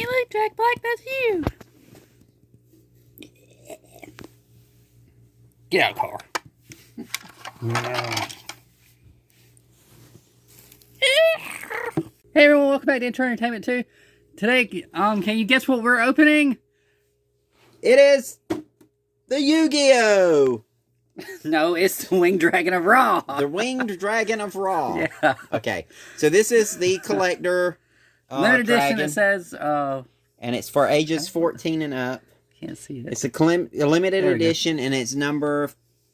look, Jack Black, that's you. Get out of the car. Hey everyone, welcome back to Entro Entertainment 2. Today, can you guess what we're opening? It is the Yu-Gi-Oh! No, it's the Winged Dragon of Ra. The Winged Dragon of Ra. Yeah. Okay, so this is the collector limited edition. dragon, It says, and it's for ages 14 and up. Can't see it. It's a limited edition, and it's number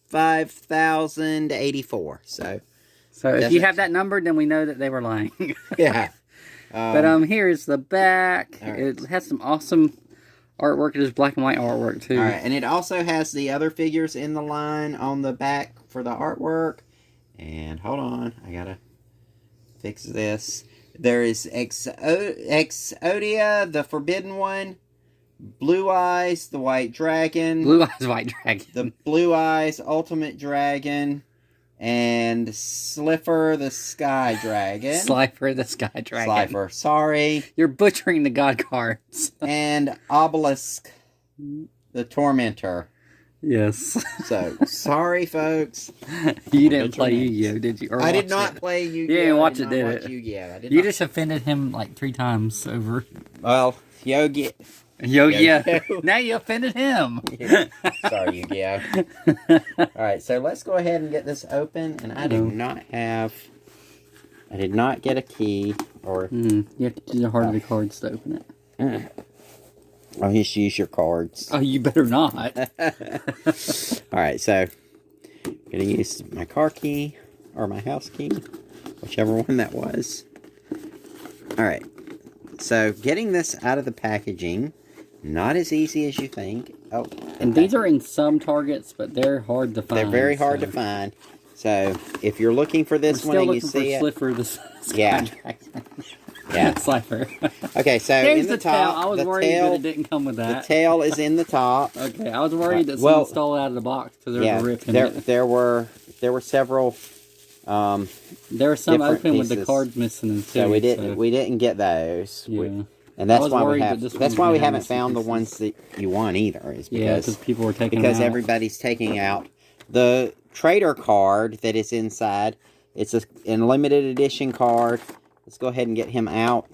5084. So if you have that number, then we know that they were lying. yeah. But here's the back. Right. It has some awesome artwork. It is black and white artwork too. All right, and it also has the other figures in the line on the back for the artwork. And hold on, I gotta fix this. There is Exodia, the Forbidden One, Blue Eyes, the White Dragon, Blue Eyes White Dragon, the Blue Eyes Ultimate Dragon, and Slipher the Sky Dragon. Slifer the Sky Dragon. Slifer, sorry. You're butchering the god cards. And Obelisk the Tormentor. Yes. So, sorry, folks. You didn't play Yu-Gi-Oh, did you? Or I did not play Yu-Gi-Oh. You didn't watch it, did it? Yu-Gi-Oh. You just offended him like 3 times over. Well, Yu-Gi-Oh. Now you offended him. Sorry, Yu-Gi-Oh. Alright, so let's go ahead and get this open. And I did not get a key. Or you have to do the heart of the cards to open it. I'll just use your cards. Oh, you better not. Alright, so I'm going to use my car key or my house key, whichever one that was. Alright, so getting this out of the packaging, not as easy as you think. Oh, and these are in some Targets, but they're hard to find. They're very hard to find. So if you're looking for this one and you see it, Slipper, the yeah. Yeah. Slipper. Okay, so there's in the tail. top, I was worried that it didn't come with that. The tail is in the top. Okay, I was worried that someone stole it out of the box because there was a rip in it. There were several. There were some open with the cards missing in too. So we didn't get those. Yeah. And that's why we haven't found the ones that you want either. Is because people were taking them out. Everybody's taking out the trader card that is inside. It's a limited edition card. Let's go ahead and get him out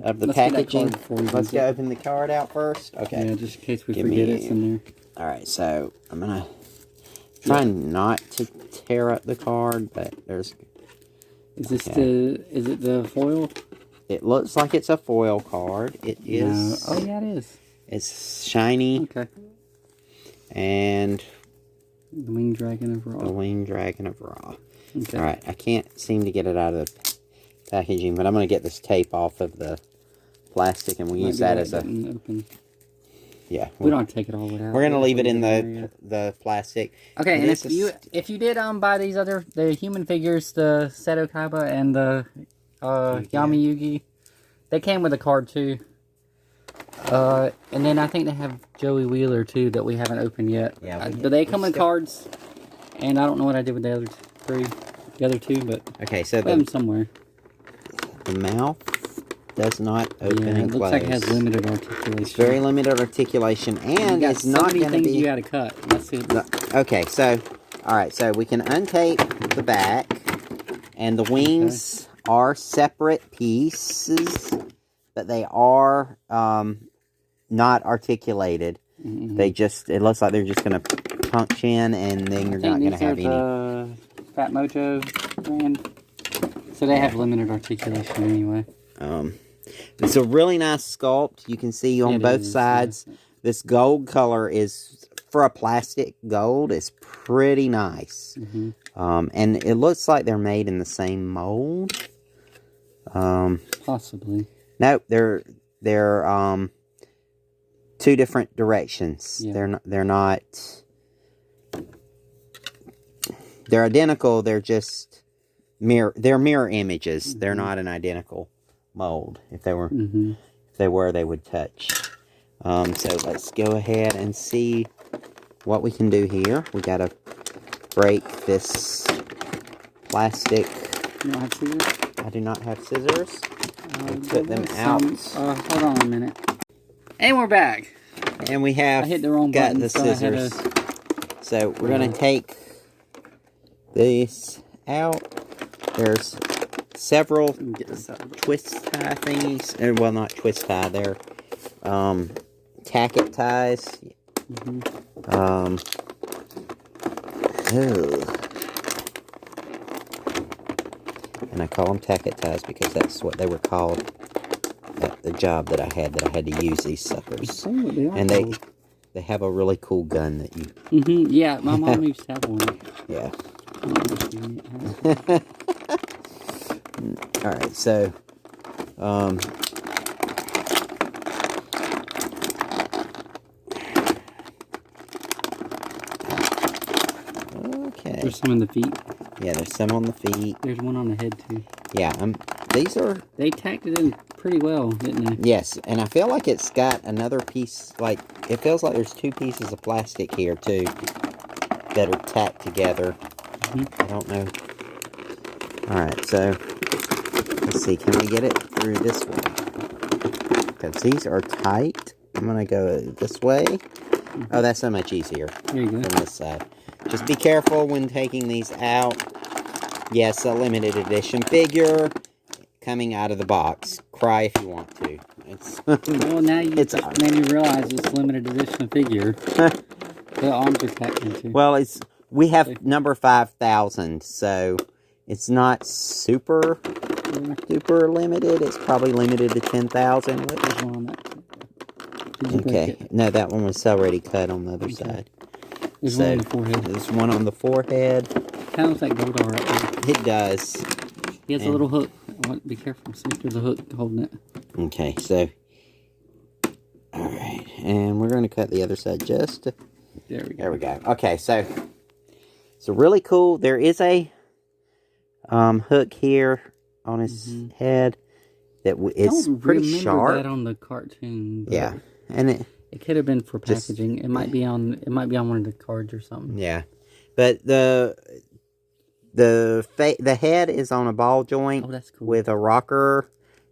of the packaging. Let's go open the card out first. Okay. Yeah, just in case we forget it's in there. Alright, so I'm gonna try not to tear up the card, but there's. Is it the foil? It looks like it's a foil card. It is. No. Oh yeah, it is. It's shiny. Okay. And the Winged Dragon of Ra. The Winged Dragon of Ra. Okay. Alright, I can't seem to get it out of the packaging, but I'm going to get this tape off of the plastic, and we'll use that as a... Open. Yeah. We don't have to take it all out. We're going to leave it in the plastic. Okay, and if you did buy these the human figures, the Seto Kaiba and the Yami Yugi, they came with a card too. And then I think they have Joey Wheeler too that we haven't opened yet. Yeah. They come with cards, and I don't know what I did with the other two, but okay, so them somewhere. The mouth does not open and close. It looks like it has limited articulation. It's very limited articulation, and it's not going to be... you got to cut. Let's see. Okay, so, alright, so we can untape the back, and the wings are separate pieces, but they are not articulated. Mm-hmm. It looks like they're just going to punch in, and then you're not going to have any... the PhatMojo brand. So they have limited articulation anyway. It's a really nice sculpt. You can see on both sides. Yeah. This gold color is, for a plastic gold, is pretty nice. Mm-hmm. And it looks like they're made in the same mold. Possibly. Nope, they're two different directions. Yeah. They're identical. They're just mirror images. Mm-hmm. They're not an identical mold. If they were, they would touch. So let's go ahead and see what we can do here. We gotta break this plastic. You don't have to see it? I do not have scissors. Put them out. Hold on a minute. And we're back. And we have I hit the wrong button, the scissors. So we're going to take this out. There's several twist tie thingies. Well, not twist tie. They're tacket ties. And I call them tacket ties because that's what they were called at the job that I had to use these suckers. And they have a really cool gun that you... Yeah, my mom used to have one. Yeah. Alright, so... There's some in the feet. Yeah, there's some on the feet. There's one on the head, too. Yeah, these are... They tacked it in pretty well, didn't they? Yes, and I feel like it's got another piece, like, it feels like there's two pieces of plastic here, too, that are tacked together. I don't know. Alright, so, let's see, can we get it through this way? Because these are tight. I'm going to go this way. Oh, that's so much easier. There you go. From this side. Just be careful when taking these out. Yes, a limited edition figure coming out of the box. Cry if you want to. It's well, now you just made me realize it's limited edition figure. The arms are tacked into. Well, we have number 5,000, so it's not super duper limited. It's probably limited to 10,000. Okay, no, that one was already cut on the other side. There's one on the forehead. There's one on the forehead. Kind of looks like Goldar right there. It does. He has a little hook. Be careful. See if there's a hook holding it. Okay, so... Alright, and we're going to cut the other side just... There we go. There we go. Okay, so really cool. There is a hook here on his head that is pretty sharp. That on the cartoon. Yeah, and it could have been for packaging. It might be on one of the cards or something. Yeah, but the head is on a ball joint with a rocker,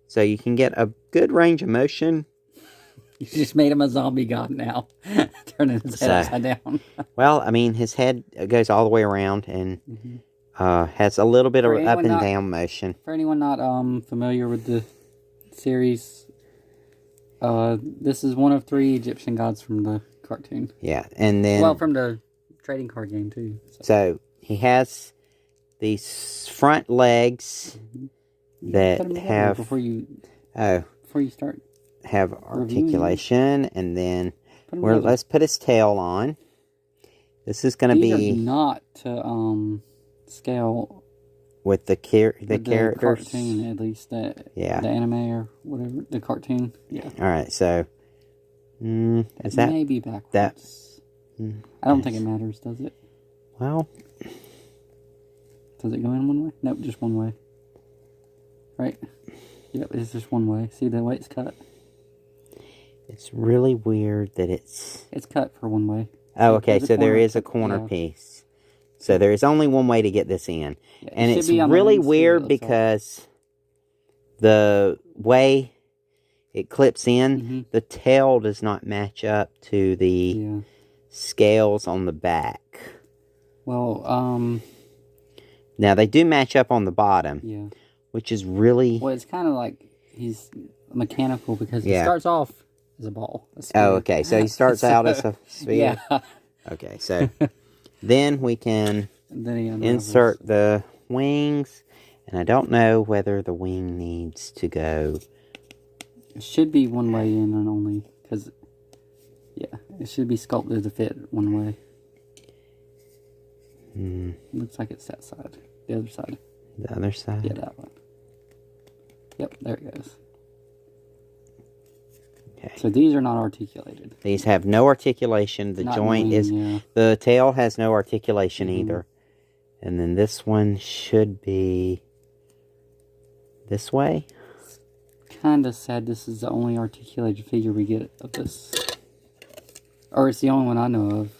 so you can get a good range of motion. You just made him a zombie god now, turning his head upside down. Well, I mean, his head goes all the way around and has a little bit of up and down motion. For anyone not familiar with the series, this is one of 3 Egyptian gods from the cartoon. Yeah, and then... Well, from the trading card game, too. So he has these front legs that have... Before you start... have articulation, and then let's put his tail on. This is going to be... These are not to scale... With the characters. The cartoon, at least. The anime or whatever. The cartoon. Yeah. Alright, so... is that... Maybe backwards. I don't think it matters, does it? Well... Does it go in one way? Nope, just one way. Right? Yep, it's just one way. See the way it's cut? It's really weird that it's... It's cut for one way. Oh, okay, so there is a corner piece. So there is only one way to get this in. Yeah, and it's really weird because the way it clips in, the tail does not match up to the scales on the back. Well, now, they do match up on the bottom. Yeah. Which is really... Well, it's kind of like he's mechanical because he starts off as a ball. Oh, okay. So he starts out as a sphere. Yeah. Okay, so then we can insert the wings. And I don't know whether the wing needs to go... It should be one way in and only. Because, yeah, it should be sculpted to fit one way. Looks like it's that side. The other side. The other side? Yeah, that one. Yep, there it goes. Okay. So these are not articulated. These have no articulation. The joint is... The tail has no articulation either. And then this one should be... This way? It's kind of sad this is the only articulated figure we get of this. Or it's the only one I know of.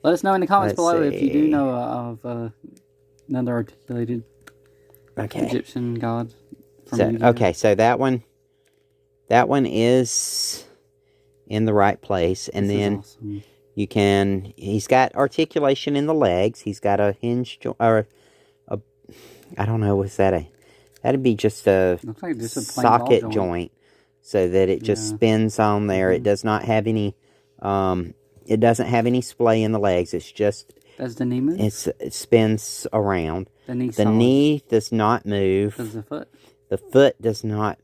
Let us know in the comments below if you do know of another articulated Okay. Egyptian god. From So, Yu-Gi-Oh. okay, so that one is in the right place. And This is then awesome. you can, he's got articulation in the legs. He's got a hinge joint, or I don't know, was that that'd be just a Looks like just a plain ball socket joint. So that it just spins on there. It does not have any, it doesn't have any splay in the legs. It's just, does the knee move? it spins around. The knee does not move. Does the foot? The foot does not.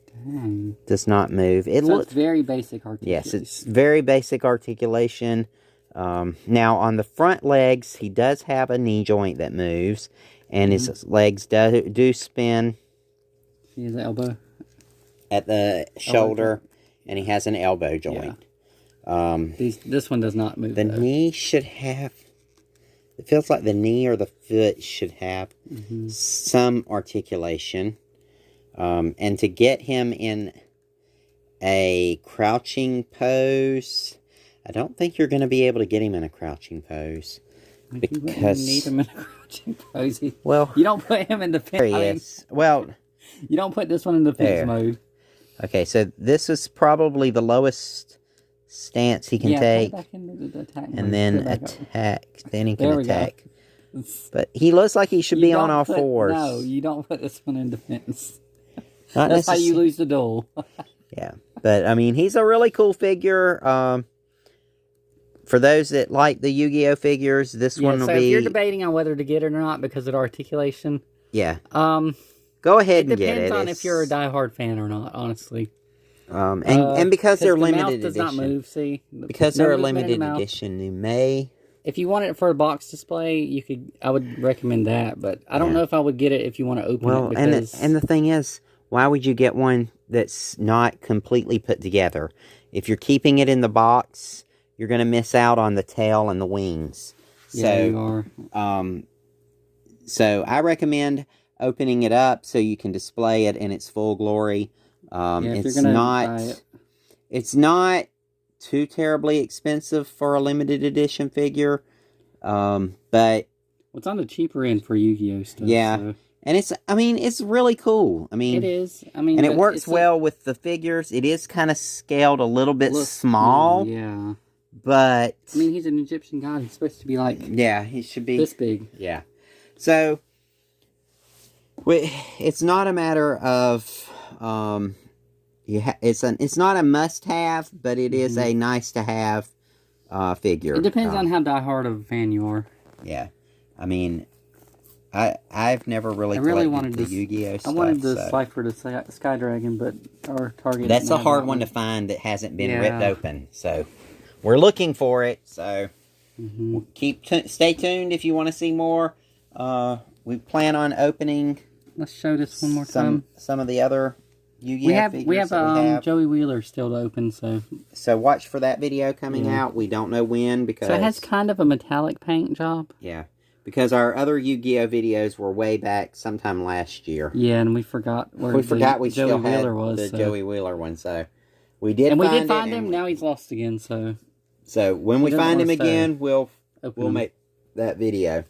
Dang. Does not move. It looks very basic articulation. Yes, it's very basic articulation. Now on the front legs, he does have a knee joint that moves, and his legs do spin. See his elbow at the shoulder, and he has an elbow joint. This one does not move. The knee should have. It feels like the knee or the foot should have some articulation. And to get him in a crouching pose, I don't think you're going to be able to get him in a crouching pose. Because you need him in a crouching pose. Well, you don't put him in defense. There he is. Well, you don't put this one in defense mode. Okay, so this is probably the lowest stance he can take, back into the attack and mode. then attack. Then he can There we attack. go. But he looks like he should be on all fours. No, you don't put this one in defense. Not That's how you lose the duel. Yeah, but I mean, he's a really cool figure. For those that like the Yu-Gi-Oh figures, this one will be. If you're debating on whether to get it or not because of the articulation, go ahead and get it. It depends on if you're a diehard fan or not, honestly. And because they're limited does edition, not move, see? Because they're a limited edition, you may. If you want it for a box display, I would recommend that. But I don't know if I would get it if you want to open it. Because... and the thing is, why would you get one that's not completely put together? If you're keeping it in the box, you're going to miss out on the tail and the wings. Yeah, you are. So I recommend opening it up so you can display it in its full glory. It's not too terribly expensive for a limited edition figure, but it's on the cheaper end for Yu-Gi-Oh stuff. Yeah, so. And it's really cool. I mean, it is. I mean, and it works well with the figures. It is kind of scaled a little bit small. Yeah. But I mean, he's an Egyptian god. He's supposed to be like he should be this big. Yeah. So it's not a matter of it's not a must-have, but it is a nice-to-have figure. It depends on how diehard of a fan you are. Yeah, I mean, I've never really wanted the Yu-Gi-Oh stuff. I wanted the Cypher to Sky Dragon, but our Target. That's a hard one to find that hasn't been ripped open. So we're looking for it. So we'll stay tuned if you want to see more. We plan on opening. Let's show this one more time. Some of the other Yu-Gi-Oh figures we have Joey Wheeler still to open, so watch for that video coming out. We don't know when because it has kind of a metallic paint job. Yeah, because our other Yu-Gi-Oh videos were way back sometime last year. Yeah, and we forgot where we still had was, the Joey Wheeler one. So we did find him. Now he's lost again. So when we find him again, we'll make that video.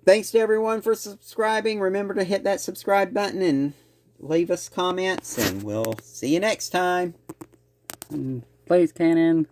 Thanks to everyone for subscribing. Remember to hit that subscribe button and leave us comments, and we'll see you next time. Please, Cannon.